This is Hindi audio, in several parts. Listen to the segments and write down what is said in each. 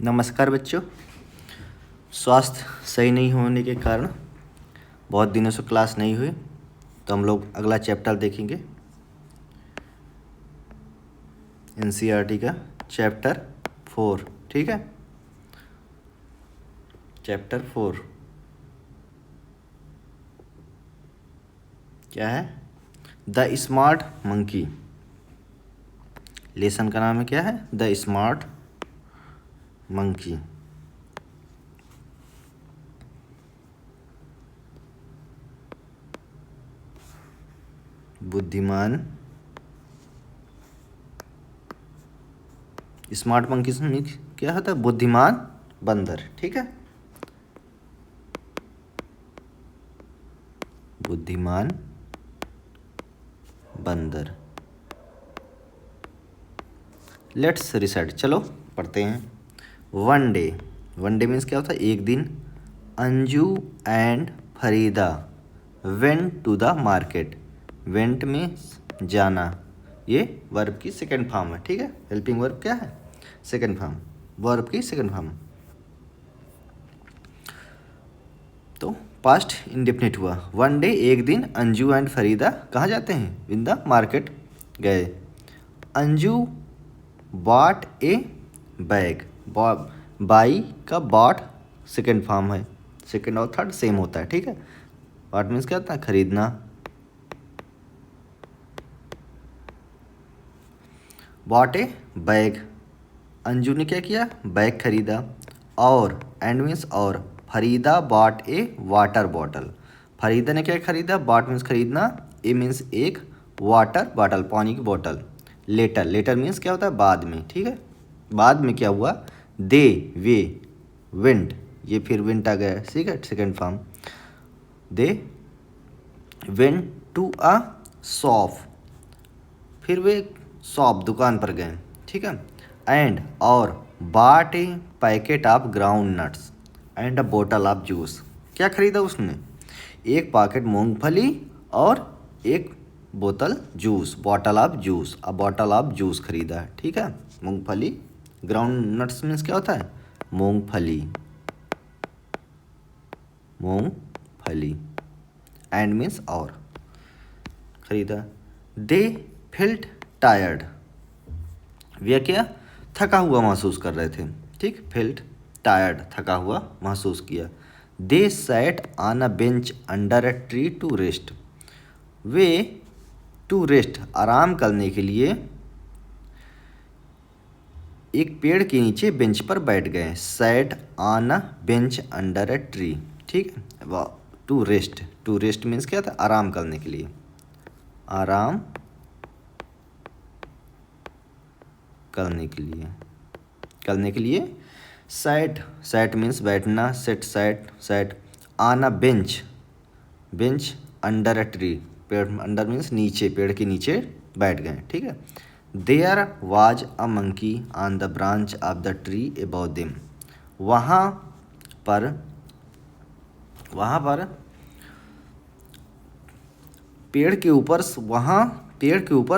नमस्कार बच्चों। स्वास्थ्य सही नहीं होने के कारण बहुत दिनों से क्लास नहीं हुई, तो हम लोग अगला चैप्टर देखेंगे। एनसीईआरटी का चैप्टर 4, ठीक है। चैप्टर 4 क्या है? The smart monkey. लेसन का नाम है क्या है? The smart monkey. बुद्धिमान स्मार्ट मंकी में क्या होता है? बुद्धिमान बंदर, ठीक है। बुद्धिमान बंदर। लेट्स रिसेट, चलो पढ़ते हैं। वन डे मीन्स क्या होता है? एक दिन। Anju and Farida went to the market. Went में जाना, ये वर्ब की सेकंड फॉर्म है, ठीक है। हेल्पिंग वर्ब क्या है? सेकंड फॉर्म, वर्ब की सेकंड फॉर्म। तो पास्ट इंडेफिनिट हुआ। वन डे एक दिन अंजू एंड फरीदा कहाँ जाते हैं? इन द मार्केट गए। Anju bought a bag. By का बॉट सेकेंड फॉर्म है, सेकेंड और थर्ड सेम होता है, ठीक है। बॉट मीन्स क्या होता है? खरीदना। बॉट ए बैग, अंजू ने क्या किया? बैग खरीदा। और एंड मीन्स और, फरीदा बॉट ए वाटर बॉटल। फरीदा ने क्या खरीदा? बॉट मीन्स खरीदना, ए मीन्स एक, वाटर बॉटल पानी की बोतल। लेटर मीन्स क्या होता है? बाद में, ठीक है। बाद में क्या हुआ? दे वे वेंट, ये फिर वेंट आ गया, ठीक है, second form. They went to a shop, फिर वे शॉप दुकान पर गए, ठीक है। एंड और bot A packet of ground nuts and अ बोतल ऑफ जूस। क्या खरीदा उसने? एक पैकेट मूंगफली और एक बोतल juice, bottle of juice, a bottle of juice खरीदा है, ठीक है। मूंगफली, ग्राउंड नट्स मीन्स क्या होता है? मूंगफली, मूंगफली। एंड मीन्स और, खरीदा। दे फेल्ट टायर्ड, वे क्या? थका हुआ महसूस कर रहे थे, ठीक। फेल्ट टायर्ड, थका हुआ महसूस किया। They sat on a bench under a tree to rest, वे टू रेस्ट आराम करने के लिए एक पेड़ के नीचे बेंच पर बैठ गए। Set on a bench under a tree, ठीक है। टू रेस्ट मीन्स क्या था? आराम करने के लिए, आराम करने के लिए। सैट मीन्स बैठना, sat on a bench under a tree, पेड़ अंडर मीन्स नीचे, पेड़ के नीचे बैठ गए, ठीक है। There was a monkey on the branch of the tree about them, वहाँ पर पेड़ के ऊपर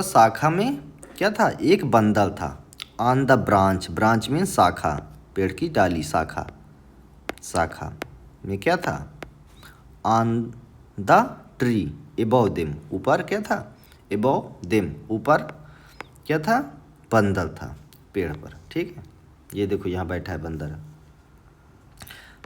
शाखा में क्या था? एक बंदर था। ऑन द ब्रांच मीन्स शाखा, पेड़ की डाली, शाखा में क्या था? On the tree above them, ऊपर क्या था? अबव देम, ऊपर क्या था? बंदर था पेड़ पर, ठीक है। ये देखो यहाँ बैठा है बंदर।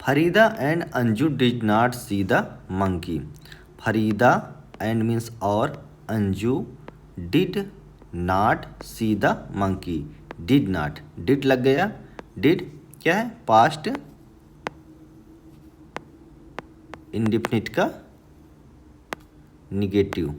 Farida and Anju did not see the monkey. Farida and means और, Anju did not see the monkey. Did not, did लग गया। डिड क्या है? पास्ट इंडेफिनिट का निगेटिव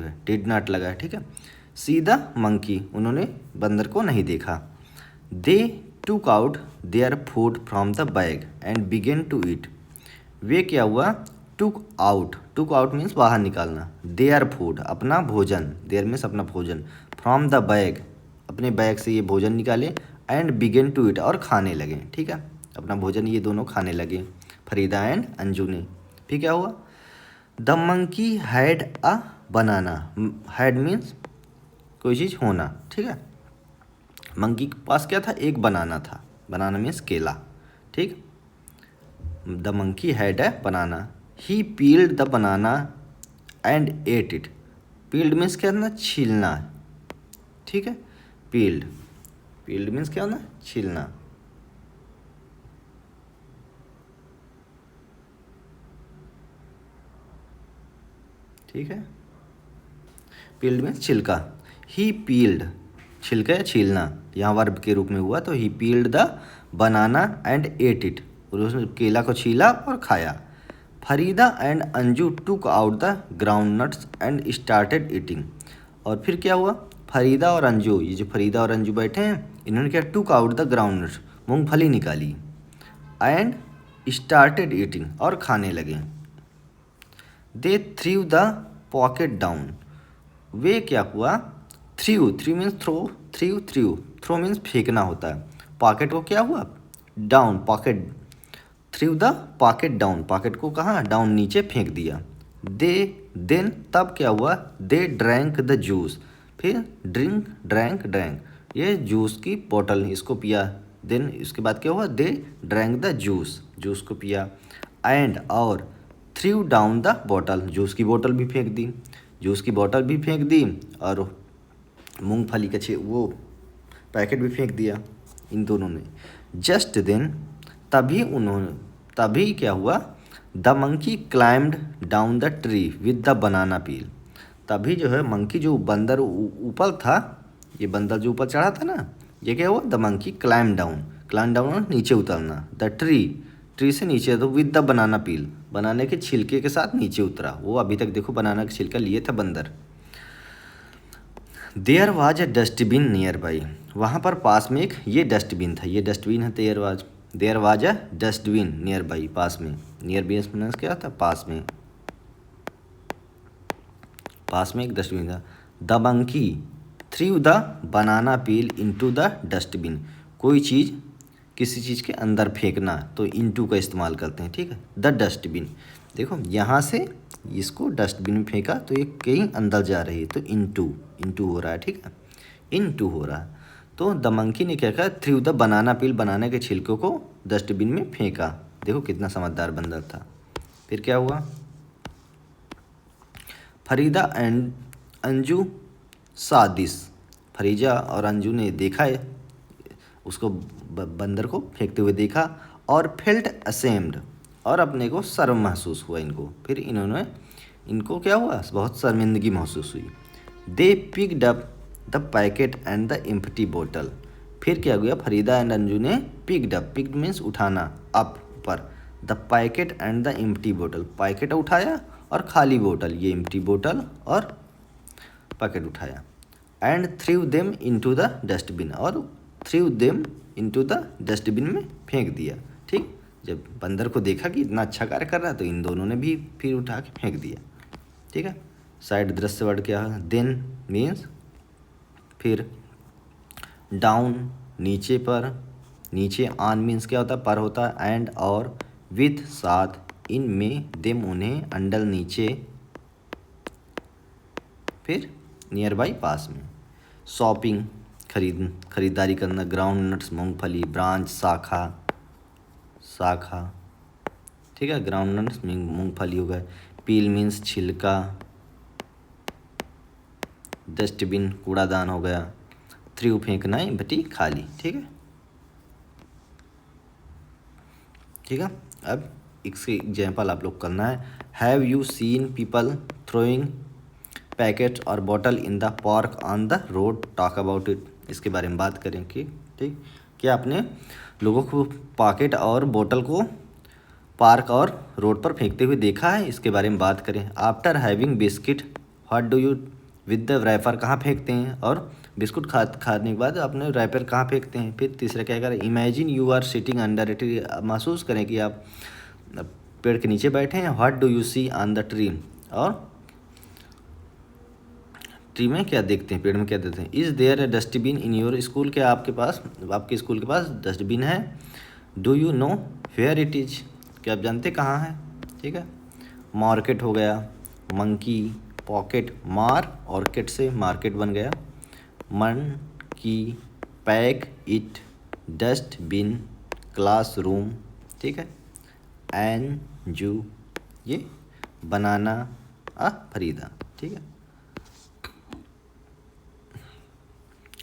है, डिड नॉट लगा है, ठीक है। सी द मंकी, उन्होंने बंदर को नहीं देखा। They took out their food from the bag and began to eat, वे क्या हुआ? टूक आउट मीन्स बाहर निकालना। देयर फूड, अपना भोजन, देयर मीन्स अपना भोजन, फ्रॉम द बैग, अपने बैग से ये भोजन निकाले। एंड बिगेन टू ईट, और खाने लगे, ठीक है। अपना भोजन ये दोनों खाने लगे, फरीदा एंड अंजू ने। फिर क्या हुआ? The monkey had a banana, had means कोई चीज़ होना, ठीक है। मंकी के पास क्या था, एक बनाना था, बनाना मीन्स केला, ठीक। The monkey had a banana, he peeled the banana and ate it. Peeled means क्या ना, छीलना, ठीक है। पील्ड, पील्ड मीन्स क्या होना, छीलना, ठीक है। पील्ड मीन्स छिलका, ही पील्ड, छिलका या छीलना यहाँ वर्ब के रूप में हुआ, तो he peeled the banana and ate it, और उसने केला को छीला और खाया। Farida and Anju took out the ground nuts and started eating. और फिर क्या हुआ, फरीदा और अंजू, ये जो फरीदा और अंजू बैठे हैं, इन्होंने क्या, took out the ground nuts, मूँगफली निकाली, एंड स्टार्टेड ईटिंग, और खाने लगे। They threw the pocket down, वे क्या हुआ, threw, three means throw, threw, threw, throw means फेंकना होता है, पॉकेट को क्या हुआ, down, pocket, threw the pocket down, pocket को कहाँ, डाउन, नीचे फेंक दिया। दे देन, तब क्या हुआ, दे ड्रैंक द जूस, फिर ड्रिंक, ड्रैंक, ड्रैंक, ये जूस की बोतल, इसको पिया। देन इसके बाद क्या हुआ, दे ड्रैंक द जूस, जूस को पिया। एंड, और थ्रीव डाउन द बॉटल, जूस की बोतल भी फेंक दी, जूस की बोतल भी फेंक दी, और मूंगफली का वो पैकेट भी फेंक दिया इन दोनों ने। जस्ट देन, तभी उन्होंने, तभी क्या हुआ, the monkey climbed down the tree with the banana peel, तभी जो है मंकी, जो बंदर ऊपर था, ये बंदर जो ऊपर चढ़ा था ना, ये क्या हुआ, the monkey climb down, climb down नीचे उतरना, द ट्री, ट्री से नीचे, तो विद द बनाना पील, बनाने के छिलके के साथ नीचे उतरा, वो अभी तक देखो बनाना का छिलका लिए था बंदर। There was a dustbin nearby, वहाँ पर पास में एक ये डस्टबिन था, ये डस्टबिन है, there was a dustbin nearby, पास में, नियर बाई मीन्स क्या था, पास में, पास में एक डस्टबिन था। The monkey threw the banana peel into the dustbin, कोई चीज़ किसी चीज़ के अंदर फेंकना तो इनटू का इस्तेमाल करते हैं, ठीक है। द डस्टबिन, देखो यहाँ से इसको डस्टबिन में फेंका तो ये कहीं अंदर जा रही है, तो इनटू, इनटू हो रहा है, ठीक है, इनटू हो रहा है। तो द मंकी ने क्या कहा, थ्रू द बनाना पील, बनाने के छिलकों को डस्टबिन में फेंका, देखो कितना समझदार बंदर था। फिर क्या हुआ, फरीदा एंड अंजू सादिस, फरीजा और अंजू ने देखा है उसको, बंदर को फेंकते हुए देखा, और फेल्ट असेम्ड, और अपने को शर्म महसूस हुआ इनको, फिर इनको क्या हुआ, बहुत शर्मिंदगी महसूस हुई। They picked up the packet and the empty बोतल, फिर क्या हुआ, फरीदा एंड अंजू ने पिक्ड अप, पिक्ड मीन्स उठाना, अप, ऊपर, the packet and the empty बोतल, पैकेट उठाया और खाली बोतल, ये एम्प्टी बोतल और पैकेट उठाया। And threw them into the dustbin, और threw them into the dustbin में फेंक दिया, ठीक। जब बंदर को देखा कि इतना अच्छा कार्य कर रहा है, तो इन दोनों ने भी फिर उठा के फेंक दिया, ठीक है। साइड दृश्य वर्ड क्या है, देन मीन्स फिर, डाउन नीचे पर, नीचे, ऑन मीन्स क्या होता है, पर होता है, एंड और, विथ साथ, इन में, देम उन्हें, अंडर नीचे, फिर नियर बाई पास में, शॉपिंग खरीदारी करना, ग्राउंड नट्स मूंगफली, ब्रांच शाखा, शाखा, ठीक है, ग्राउंड नट्स मूंगफली हो गए, पील मीन्स छिलका, डस्टबिन कूड़ादान हो गया, थ्रू फेंकना है, बटी खाली, ठीक है, ठीक है। अब इसके एग्जाम्पल आप लोग करना है। Have you seen people throwing packet और bottle in the park on the road, talk about it, इसके बारे में बात करें कि, ठीक, क्या आपने लोगों को पॉकेट और बोतल को पार्क और रोड पर फेंकते हुए देखा है, इसके बारे में बात करें। After having biscuit what do you with the wrapper, कहाँ फेंकते हैं, और बिस्कुट खाने के बाद अपने रैपर कहाँ फेंकते हैं। फिर तीसरा क्या करें, imagine you are sitting under a tree, महसूस करें कि आप पेड़ के नीचे बैठे हैं। What do you see on the tree, और ट्री में क्या देखते हैं, पेड़ में क्या देखते हैं। Is there a dustbin in your school, क्या आपके स्कूल के पास डस्टबिन है। Do you know where it is, क्या आप जानते कहाँ है, ठीक है। मार्केट हो गया, मंकी, पॉकेट, मार और किट से मार्केट बन गया, मन की पैग, इट, डस्टबिन, क्लासरूम, ठीक है। एंजू, ये बनाना, फरीदा, ठीक है।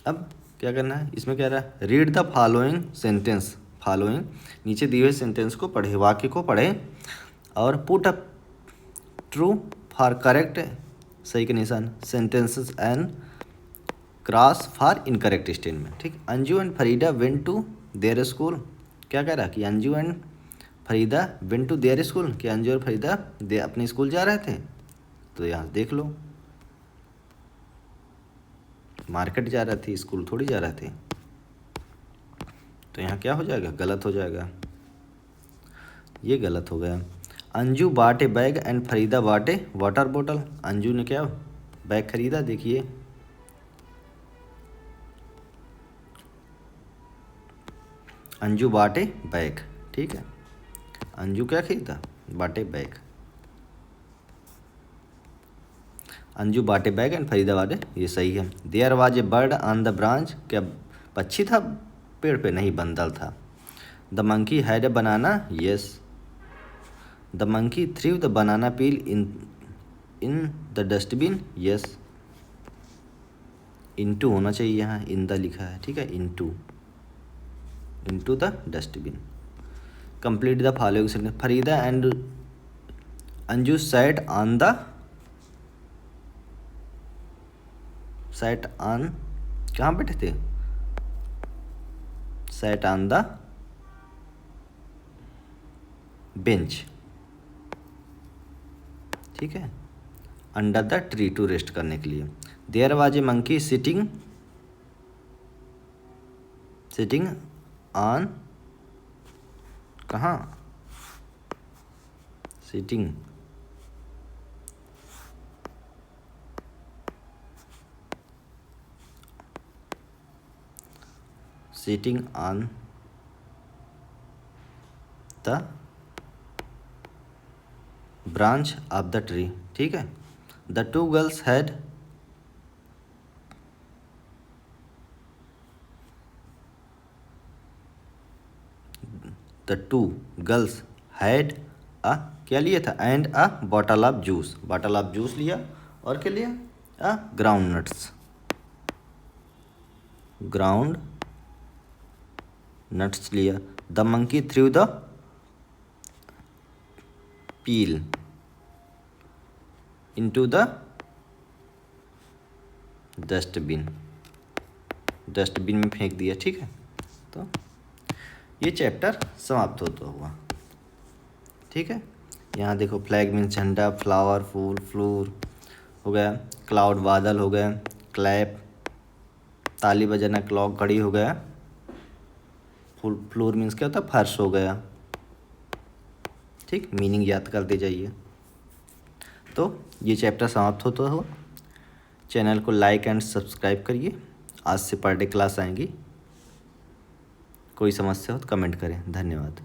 अब क्या करना है, इसमें क्या रहा है, read the following sentence, following नीचे दिए हुए सेंटेंस को पढ़े, वाक्य को पढ़े और put up true for correct, सही के निशान, sentences and cross for incorrect statement, ठीक। Anju and Farida went to their school, क्या कह रहा है कि Anju and Farida went to their school, कि अंजू और फरीदा अपने स्कूल जा रहे थे। तो यहाँ देख लो, मार्केट जा रहे थे, स्कूल थोड़ी जा रहे थे। तो यहाँ क्या हो जाएगा, गलत हो जाएगा, ये गलत हो गया। Anju bought a bag and Farida bought A water बोतल, अंजू ने क्या बैग खरीदा, देखिए अंजू बॉट ए बैग, ठीक है। अंजू क्या खरीदा, bought a bag, Anju bought a bag and Farida bought a, ये सही है। There was a bird on the branch, क्या पक्षी था पेड़ पे, नहीं बंदर था। The monkey had a banana, yes. The monkey threw the banana peel in the dustbin, yes. Into होना चाहिए, यहाँ इन द लिखा है, ठीक है, into the dustbin. Complete the following sentence, Farida and Anju sat on, कहाँ बैठे थे, सैट ऑन द बेंच, ठीक है, under the tree to rest करने के लिए। There was a monkey sitting on, कहाँ, sitting on the branch of the tree, ठीक है। The two girls had, the two girls had a, क्या लिया था, and a bottle of juice, bottle of juice लिया, और क्या लिया, ग्राउंड नट्स लिया। The monkey threw the peel into the dustbin में फेंक दिया, ठीक है। तो ये चैप्टर समाप्त होता हुआ, ठीक है। यहाँ देखो, फ्लैग मीन्स झंडा, फ्लावर फूल, फ्लोर हो गया, क्लाउड बादल हो गया, क्लैप ताली बजाना, क्लॉक घड़ी हो गया, फ्लोर मीन्स क्या होता है, फर्श हो गया, ठीक। मीनिंग याद करते जाइए। तो ये चैप्टर समाप्त होता हुआ, चैनल को लाइक एंड सब्सक्राइब करिए। आज से पर डे क्लास आएंगी, कोई समस्या हो तो कमेंट करें। धन्यवाद।